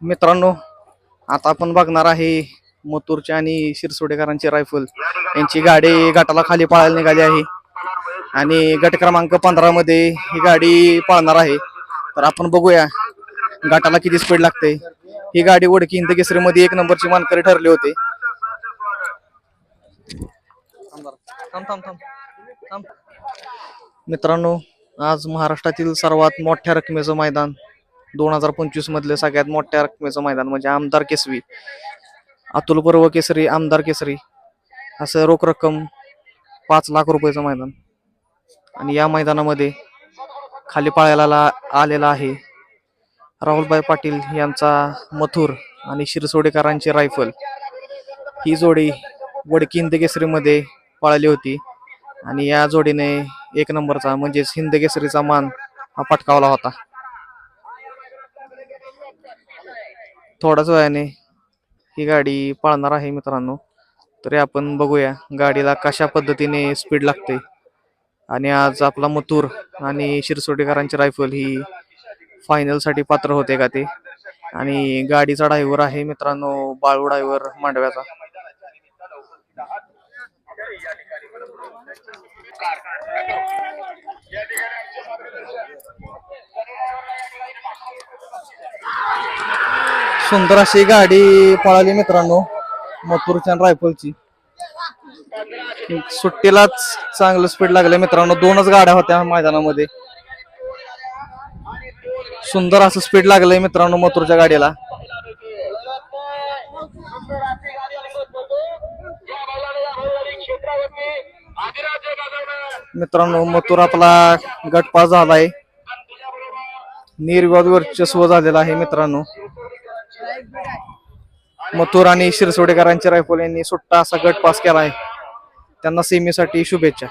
मित्रांनो, आता आपण बघणार आहे मथुरच्या आणि शिरसोडेकरांची रायफल यांची गाडी गटाला खाली पळायला निघाली आहे आणि गट क्रमांक 15 मध्ये ही गाडी पळणार आहे. तर आपण बघूया गटाला किती स्पीड लागते. ही गाडी वडकी हिंद केसरी मध्ये 1 नंबरची मानकरी ठरले होते. मित्रांनो, आज महाराष्ट्रातील सर्वात मोठ्या रकमेचं मैदान 2025 मधले सगळ्यात मोठ्या रकमेचं मैदान म्हणजे आमदार केसरी, अतुल पर्व केसरी, आमदार केसरी असं रोख रक्कम 5 लाख रुपयाचं मैदान. आणि या मैदानामध्ये खाली पाळायला आलेला आहे राहुलभाई पाटील यांचा मथुर आणि शिरसोडेकरांची रायफल. ही जोडी वडकी हिंद केसरीमध्ये पळाली होती आणि या जोडीने 1 नंबरचा म्हणजेच हिंद केसरीचा मान हा पटकावला होता. थोड्याच वेळाने ही गाडी पळणार आहे मित्रांनो. तरी आपण बघूया गाडीला कशा पद्धतीने स्पीड लागते. आणि आज आपला मथुर आणि शिरसोडेकरांची रायफल ही फायनल साठी पात्र होते का ते. आणि गाडीचा ड्रायव्हर आहे मित्रांनो बाळू ड्रायव्हर मांडव्याचा. सुंदर अशी गाडी पळाली मित्रांनो मथुरच्या रायफलची. सुट्टीलाच चांगलं स्पीड लागलं मित्रांनो. 2च गाड्या होत्या मैदानामध्ये. सुंदर असं स्पीड लागलंय मित्रांनो मथुरच्या गाडीला. मित्रांनो मथुर आपला गटपास झालाय. निर्विवाद वर्चस्व झालेला आहे मित्रांनो. मथुर आणि शिरसोडेकरांची रायफल यांनी सुट्टा असा गट पास केला आहे. त्यांना सेमीसाठी शुभेच्छा.